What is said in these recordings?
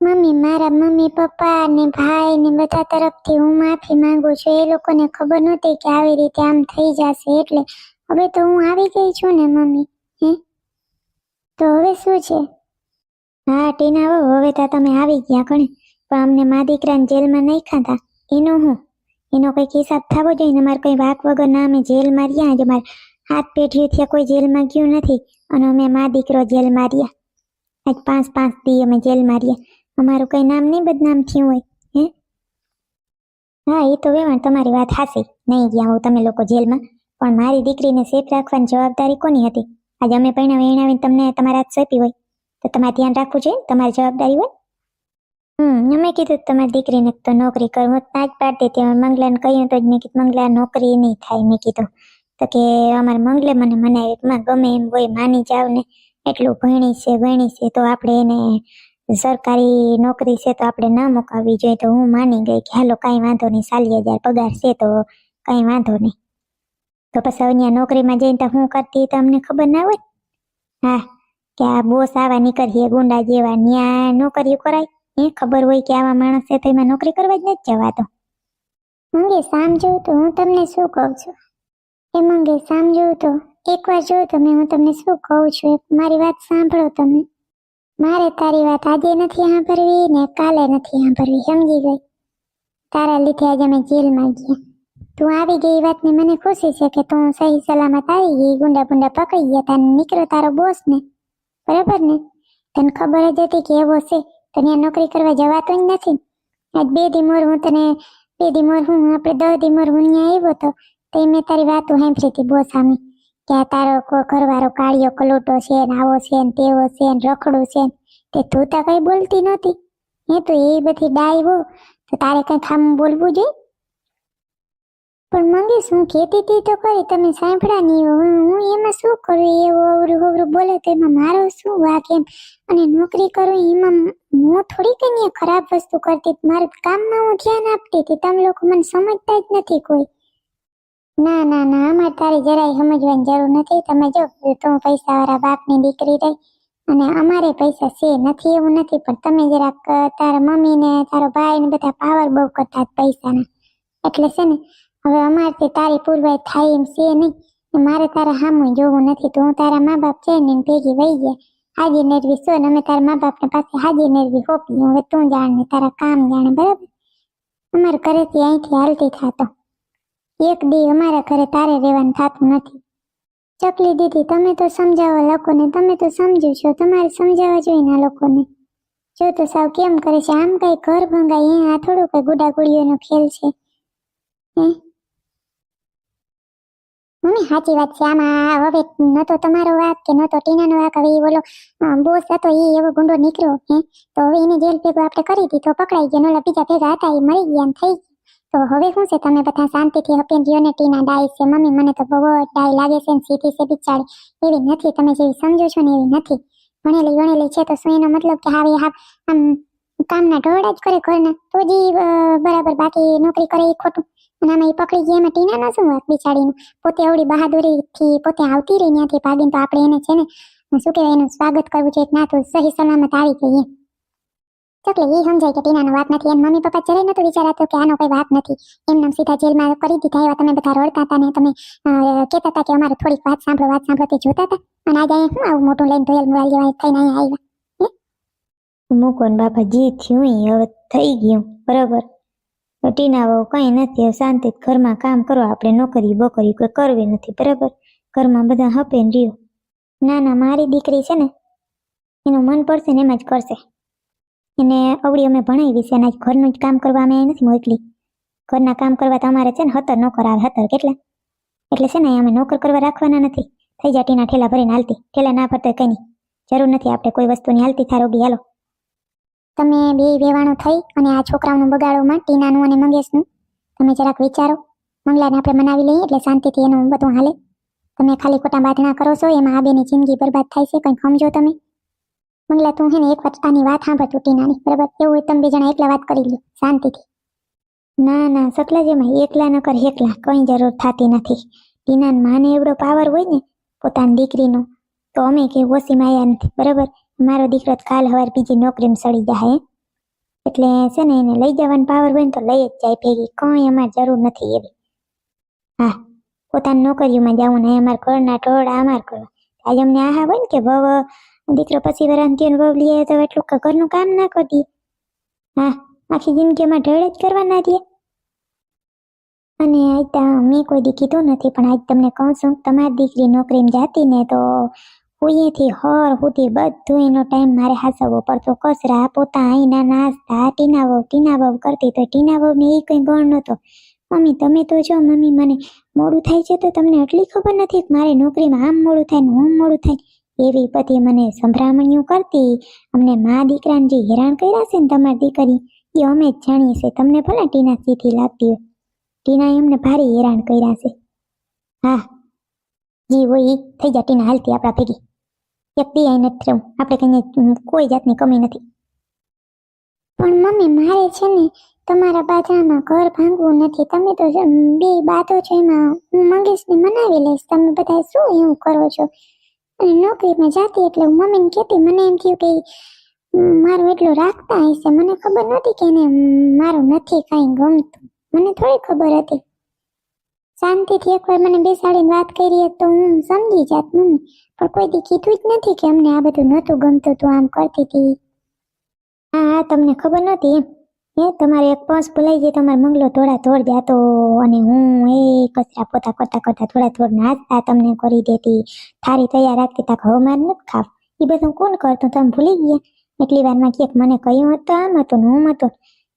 Mummy, મારા mummy papa ને ભાઈ ને બધા તરફથી હું માફી માંગુ છું. એ લોકોને ખબર નહોતી કે આવી રીતે આમ થઈ જશે, એટલે હવે તો હું આવી ગઈ છું ને મમ્મી. હે, તો હવે શું છે? હા ટીના વહુ, હવે તો તમે આવી ગયા કણે, પણ અમને મા દીકરાને જેલમાં નહીં ખાતા એનો હું? એનો કંઈક હિસાબ થવો જોઈએ ને. અમારે કંઈ વાક વગર ના અમે જેલમાં રહ્યા. આજે મારે હાથ પેઢીઓથી કોઈ જેલમાં ગયું નથી, અને અમે મા દીકરો જેલમાં રહ્યા. આજ 5-5 દી અમે જેલમાં રહ્યા. અમારું કઈ નામ નહીં બદનામ થયું હોય. હે, હા એ તો વેવાણ તમારી વાત હાસી, નહીં ગયા હું તમે લોકો જેલમાં, પણ મારી દીકરીને સેફ રાખવાની જવાબદારી કોની હતી? આજે અમે પૈણાવી એણાવીને તમને તમારા હાથ સોંપી હોય તો તમારે ધ્યાન રાખવું જોઈએ, તમારી જવાબદારી હોય. અમે કીધું તમારી દીકરીને તો નોકરી કરવું ના જ પાડતી હતી. મંગલાને કહ્યું તો જ મેં કીધું મંગલા નોકરી નહીં થાય. મેં કીધું તો કે અમારે મંગલે મને મનાવી, ગમે એમ હોય માની જાવ ને, એટલું ભણી છે તો આપણે એને સરકારી નોકરી છે તો આપણે ના મુકાવવી જોઈએ. તો હું માની ગઈ કે હાલો કાંઈ વાંધો નહીં, 40,000 પગાર છે તો કાંઈ વાંધો નહીં. તો પછી અહીંયા નોકરીમાં જઈને તો હું કરતી તો અમને ખબર ના હોય. હા, કે આ બોસ આવા નીકળીએ ગુંડા જેવા, ન્યા નોકરીઓ કરાય? એ ખબર હોય કે આવા માણસ છે તો એમાં નોકરી કરવા જ નથી જવાતો. મંગે સમજો તો હું તમને શું કહું છું? એ મંગે સમજો તો એકવાર જો તમે, હું તમને શું કહું છું, મારી વાત સાંભળો તમે. મારે તારી વાત આજે નથી સાંભળવી ને કાલે નથી સાંભળવી, સમજી ગઈ? તારા લીધે આજે અમે જેલમાં ગયા. તું આવી ગઈ વાતની મને ખુશી છે કે તું સહી સલામત આવી ગઈ. ગુંડા ગુંડા પકડી ગયા, તારે નીકળ્યો તારો બોસ ને, બરાબર ને? તને ખબર જ હતી કે એવો છે તો ત્યાં નોકરી કરવા જવાતો જ નથી. આજ 2 દી મોર હું તને 2 દી મોર હું આપણે 10 દી મોર હું ત્યાં આવ્યો તો મેં તારી વાતો સાંભળી હતી બોસ સામે, કે આ તારો ઘરવાળો કાળિયો કલોટો છે ને, આવો છે ને, તેવો છે ને, રખડું છે ને, તે તું તો કઈ બોલતી નહોતી. એ તો એ બધી ડાય હો તો તારે કઈ ખામું બોલવું જોઈએ. પણ મંગી શું કહેતી હતી તો કરી, તમે સાંભળ્યા નહીં? હું એમાં શું કરું? એવું અવરું બોલે તો એમાં મારો શું વાક એમ? અને નોકરી કરું એમાં હું થોડી કઈ ખરાબ વસ્તુ કરતી, મારા કામમાં હું ધ્યાન આપતી હતી. તમે લોકો મને સમજતા જ નથી કોઈ. ના ના ના, અમારે તારી જરાય સમજવાની જરૂર નથી. તમે જો તું પૈસાવાળા બાપની દીકરી રહી અને અમારે પૈસા છે નથી એવું નથી, પણ તમે જરાક તારા મમ્મી ને તારો ભાઈ ને બધા પાવર બહુ કરતા પૈસાના, એટલે છે ને હવે અમારથી તારી પૂરવાઈ થાય એમ છે નહીં. મારે તારા સામું જોવું નથી. તો હું તારા મા બાપ છે ને ભેગી વહી ગયા. હાજી નરવી છો ને અમે તારા મા બાપને પાસે હાજી નરવી હોપી. હવે તું જાણ ને તારા કામ જાણે, બરાબર? અમારા ઘરેથી અહીંથી હાલતી થતો એક દી અમારા ઘરે તારે રહેવાનું થતું નથી. ચકલી દીદી, તમે તો સમજાવો લોકોને, તમે તો સમજો છો, તમારે સમજાવવા જોઈએ ને લોકોને. જો તો સાવ કેમ કરે છે આમ, કઈ ઘર ભંગાય આ થોડું કઈ ગુડાગુડીઓનો ખેલ છે? મમ્મી સાચી વાત છે. આમાં હવે ન તો તમારો વાક કે ન તો ટીનાનો વાક. હવે બોલો બોસ હતો એ એવો ગુંડો નીકળ્યો, તો હવે એને જેલ ભેગો આપણે કરી દીધો, પકડાઈ ગયો. નોલા બીજા ભેગા હતા એ મરી ગયા થઈ ગયા. તો હવે શું છે? તમે બધા શાંતિથી હપીને રહ્યો ને. ટીના ડાય છે મમ્મી, મને તો બહુ ડાય લાગે છે ને સીધી છે બિચારી. એવી નથી, તમે જેવી સમજો છો ને એવી નથી. ભણેલી છે તો શું એનો મતલબ કે હવે આમ કામના ઢોળા જ કરે ઘરના, તો જ બરાબર, બાકી નોકરી કરે એ ખોટું. અને આમાં એ પકડી ગયા, એમાં ટીનાનો શું વાત બિચારીનું? પોતે આવડી બહાદુરીથી પોતે આવતી રહી ત્યાંથી ભાગીને, તો આપણે એને છે ને શું કહેવાય, એનું સ્વાગત કરવું જોઈએ. ના તો સહી સલામત આવી ગઈ એમ. ચકલી એ સમજાય કે ટીનાનો વાત નથી. એમ મમ્મી પપ્પા જરાય નતો વિચારાતો કે આનો કોઈ વાત નથી. એમને સીધા જેલમાં કરી દીધા. એવા તમે બધા રડતા હતા ને તમે કહેતા હતા કે અમારે થોડીક વાત સાંભળો તે જોતા હતા. અને આજે અહીંયા શું આવું મોટું લઈને ધોયેલ મુરાલ જેવા થઈને અહીંયા આવ્યા? મૂકો ને બાપા, જી થયું હવે થઈ ગયું બરાબર. ટીના બહુ કઈ નથી, શાંતિ ઘરમાં કામ કરો. આપણે નોકરી બોકરી કોઈ કરવી નથી, બરાબર? ઘરમાં બધા હપે ને રહ્યો. ના ના, મારી દીકરી છે ને એનું મન પડશે ને એમ જ કરશે. એને અવળી અમે ભણાવી છે અને ઘરનું જ કામ કરવા અમે નથી મોકલી. ઘરના કામ કરવા તો અમારે છે ને 17 નોકર આવે. 17 કેટલા? એટલે છે ને અમે નોકર કરવા રાખવાના નથી. થઈ જાય ટીના ઠેલા ભરીને હાલતી. ઠેલા ના ભરતો કઈ નહીં, જરૂર નથી આપણે કોઈ વસ્તુની હાલતી થારોગી. હાલો તમે બે વેવાણો થઈ અને આ છોકરાઓનું બગાડોમાં, ટીનાનું અને મંગેશનું, તમે જરાક વિચારો. મંગલાને આપણે મનાવી લઈએ એટલે શાંતિથી એનું બધું હાલે. તમે ખાલી ખોટા બાધણા કરો છો, એમાં આ બેની જિંદગી બરબાદ થાય છે. કંઈ સમજો તમે? મંગલા તું હે ને એક વાત આની વાત સાંભળ તું ટીનાની, બરાબર? એવું હોય તમે બે જણા એકલા વાત કરી લો શાંતિથી. ના ના સકલા જેમાં એકલા ન કર હેકલા, કઈ જરૂર થતી નથી. ટીનાને માને એવડો પાવર હોય ને પોતાની દીકરીનો, તો અમે કે ઓછી માયા નથી, બરાબર? મારો દીકરો કાલ સવાર બીજી નોકરીમાં સડી જાય. એટલે છે ને એને લઈ જવાનો પાવર હોય ને તો લઈ જ જાય ભેગી, કંઈ અમારે જરૂર નથી એવી. હા, પોતાની નોકરીઓમાં જવું ને અમારે ઘરના ઢોળા અમારે કરવા. આજે અમને આહા હોય ને કે વહુ દીકરો પછી વરાન થયો વહુ લઈ આવે તો એટલું ઘરનું કામ ના કરી. હા, આખી જિંદગી અમારે ઢળે જ કરવાના દે. અને આજ મેં કોઈ દી કીધું નથી, પણ આજ તમને કહું છું, તમારી દીકરી નોકરીમાં જાતી ને તો હુંથી હર સુધી બધું એનો ટાઈમ મારે હાસવવો પડતો. કચરા પોતા અહીંના નાસ્તા ટીના વહુ કરતી તો ટીના વહુ ને એ કઈ ગણ નહોતો. મમ્મી તમે તો જો મમ્મી મને મોડું થાય છે તો તમને એટલી ખબર નથી કે મારે નોકરીમાં આમ મોડું થાય ને આમ મોડું થાય, એવી બધી મને સંભળામણીઓ કરતી. અમને મા દીકરાને જે હેરાન કર્યા છે ને તમારી દીકરી, એ અમે જ જાણીએ છીએ. તમને ભલે ટીના સીધી લાગતી હોય, ટીના એમને ભારે હેરાન કર્યા છે. હા, જી હોય એ થઈ જાય. ટીના હાલતી આપણા ભેગી એક દી આઈ નથી રહેવું, આપણે કઈ કોઈ જાતની કમી નથી. પણ મમ્મી મારે છે ને તમારા બાજરામાં ઘર ભાંગવું નથી. તમે તો બે બાતો છો, એમાં હું મંગેશને મનાવી લઈશ. તમે બધા શું એવું કરો છો? અને નોકરીમાં જાતી એટલે હું મમ્મીને કહેતી, મને એમ થયું કે મારું એટલું રાખતા હશે. મને ખબર નહોતી કે એને મારું નથી કાંઈ ગમતું. મને થોડી ખબર હતી. શાંતિથી એકવાર મને બેસાડીને વાત કરી તો હું સમજી જાત મમ્મી, પણ કોઈ દી કીધું જ નથી કે અમને આ બધું નહોતું ગમતું, તું આમ કરતી હતી. હા, તમને ખબર નહોતી એમ? તમારે એક પંસ ભૂલાઈ જાય, તમારે મંગલો થોડા થોડ જાતો અને હું એ કચરા પોતા કરતા થોડા નાસ્તા તમને કરી દેતી, થારી તૈયાર રાખતી. તા હવે મારે નથી ખાવ, એ બધું કોણ કરતું? તમે ભૂલી ગયા? એટલી વારમાં ક્યાંક મને કહ્યું હતું આમ હતું ને આમ હતું.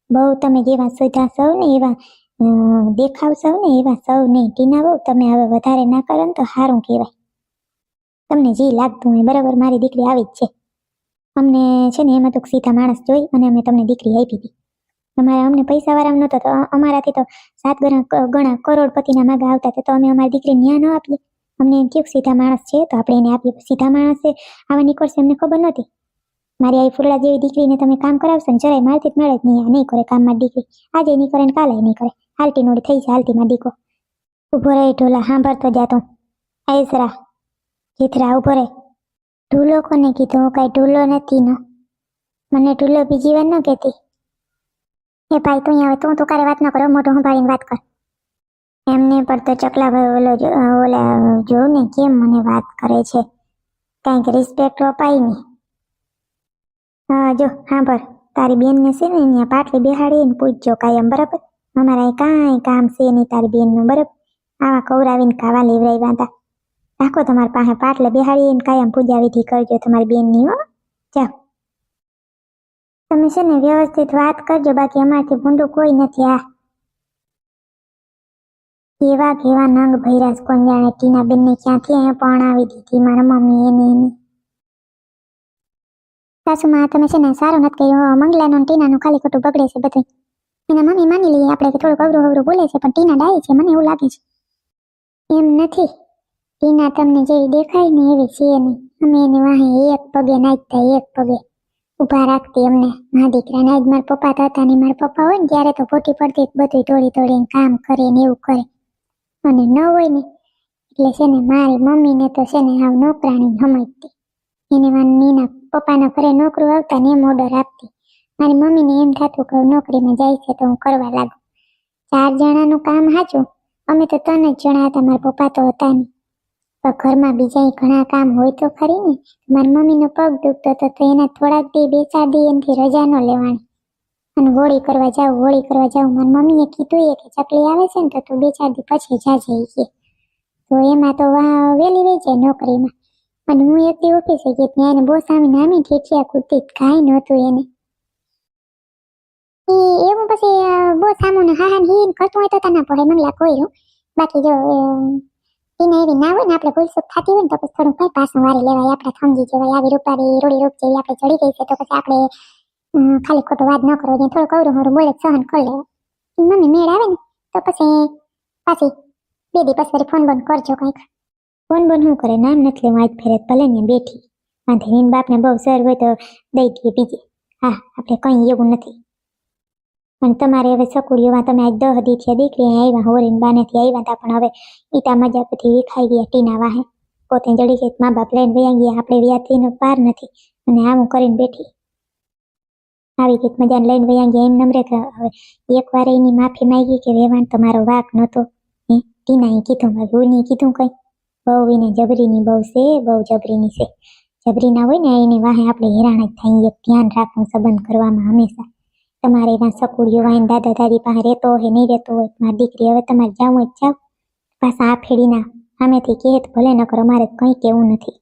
બહુ તમે જેવા સીધા સૌ ને એવા દેખાવ સૌ ને એવા સૌ નહીં. ટીના બહુ તમે હવે વધારે ના કરો ને તો સારું કહેવાય. તમને જે લાગતું હોય બરાબર, મારી દીકરી આવી જ છે. અમને છે ને એમાં તો સીધા માણસ જોઈ અને અમે તમને દીકરી આપી હતી. અમને પૈસા વાળા નહોતો તો અમારાથી તો 7 ગણા કરોડપતિના માગા આવતા હતા તો અમે અમારી દીકરીને ન્યા ન આપીએ. અમને એમ થયું સીધા માણસ છે તો આપણે એને આપીએ. સીધા માણસ છે આવા નીકળશે અમને ખબર નહોતી. મારી આ ફૂરડા જેવી દીકરીને તમે કામ કરાવશો ને જરાય મારથી જ મળે જ નહીં કરે કામ. મારી દીકરી આજે નહીં કરે ને કાલે નહીં કરે. હાલતી નોડી થઈ છે હાલતી માં દીકો. ઉભો રહે ઢોલા, સાંભળતો જાતો. આયસરા જીથરા ઉભો રહે. ઢૂલો કોને કીધું? હું કાંઈ ઢૂલો નથી નો. મને ઢૂલો બીજી વાર ન કહેતી. એ ભાઈ તું હવે તું કારે વાત ન કરો, મોઢું સંભાળીને વાત કર. એમને પર તો ચકલા ભાઈ ઓલા જો ને કેમ મને વાત કરે છે, કાંઈક રિસ્પેક્ટ અપાય નહીં. હા જો સાંભળ, તારી બેનને છે ને અહીંયા પાટલી બેહાડીને પૂછજો કાયમ, બરાબર? અમારા કાંઈ કામ છે નહીં તારી બેનનું, બરાબર? આવા કવરાવીને ખાવા લેવડાવ્યા હતા. રાખો તમારી પાસે પાટલે બેહાડીને કાયમ પૂજા વિધિ કરજો તમારી બેનની. હો જાઓ તમે છે ને વ્યવસ્થિત વાત કરજો, બાકી અમારથી ભૂંડું કોઈ નથી. આ કેવા નંગ ભૈરાસ કોણ જાણે. ટીના બેનને ક્યાંથી અહીંયા પરણાવી દીધી મારા મમ્મી એને. સાસુમાં તમે છે ને સારું નથી કર્યું. મંગલાનું ટીનાનું ખાલી ખોટું બગડે છે બધું. એના મમ્મી માની લઈએ આપણે કે થોડુંક અવરું બોલે છે, પણ ટીના ડાય છે, મને એવું લાગે છે. એમ નથી, ટીના તમને જેવી દેખાય ને એવી છે નહીં. અમે એને વાહે એક પગે નાચતા એક પગે ઊભા રાખતી અમને મા દીકરાને. આજ મારા પપ્પા હતા ને મારા પપ્પા હોય ને ત્યારે તો ખોટી પડતી બધું તોડીને કામ કરે ને એવું કરે, અને ન હોય ને એટલે છે ને મારી મમ્મીને તો છે ને આવ નોકરાણી સમજતી. એને નીના પપ્પાના ઘરે નોકરું આવતા ને એમ ઓર્ડર આપતી. મારી મમ્મીને એમ થતું કે નોકરીમાં જાય છે તો હું કરવા લાગુ. 4 જણાનું કામ સાચું, અમે તો 3 જ જણા હતા, મારા પપ્પા તો હતા નહીં. પણ ઘરમાં બીજા ઘણા કામ હોય તો ખરી ને. મારી મમ્મીનો પગ દુખતો હતો તો એના થોડાક દી 2-4 દી એનાથી રજા ન લેવાની અને હોળી કરવા જાઉં. મારી મમ્મીએ કીધું કે ચકલી આવે છે ને તો તું 2-4 દી પછી જાજે કે. તો એમાં તો વેલી વહી જાય નોકરીમાં. અને હું એક દી ઓફિસે ગઈ ત્યાં એને બોસ આવીને આમી ઠેઠિયા કૂદતી, કાંઈ નહોતું એને. એવું પછી બોસ આમોને હા હીન કરતું હોય તો તને પડે મંગલા કોઈ. બાકી જો એને એવી ના હોય ને આપણે ભૂલસુક થતી હોય ને તો પછી થોડું કઈ પાછું વારી લેવાય. આપણે સમજી જવાય આવી રૂપારી રોડી રૂપ જેવી આપણે ચડી ગઈ છે તો પછી આપણે ખાલી ખોટો વાત ન કરવો જોઈએ. થોડું કવરું હરું બોલે સહન કરી લેવું. મમ્મી મેળ આવે ને તો પછી પાછી 2 દી પછી ફોન બંધ કરજો કંઈક. ફોન બંધ શું કરે? નામ નથી લેવું આજ ફેરે ભલે ને બેઠી વાંધે હીન બાપને બહુ સર હોય તો દઈ દઈએ બીજે. હા આપણે કંઈ એવું નથી. અને તમારે હવે સકુડીઓમાં તમે આજ 10 દી થયા દીકરી આવ્યા હોરીને બાનેથી આવ્યા હતા, પણ હવે ઈટા મજા પછી વિખાઈ ગયા ટીના વાહે. પોતે જડી ગઈ મા બાપ લઈને વયા ગયા, આપણે વ્યાજથીનો પાર નથી અને આવું કરીને બેઠી. આવી રીત મજાને લઈને વયા ગયા એમ નમરે કે હવે એકવાર એની માફી માંગી કે વેવાણ તમારો વાક નહોતો. ટીનાએ કીધું મારી ભૂની કીધું કઈ બહુ એને જબરીની બહુ છે, બહુ જબરીની છે. જબરી ના હોય ને એને વાહે આપણે હેરાણ જ થાય. એક ધ્યાન રાખવું સંબંધ કરવામાં હંમેશા. તમારે એના સકુડિયો વાહીને દાદા દાદી પાસે રહેતો હોય નહીં રહેતો હોય મારી દીકરી હવે તમારે જાવું જ જાવ. પાછા આ ફેડીના સામેથી કહે ભલે નકર અમારે કંઈ કેવું નથી.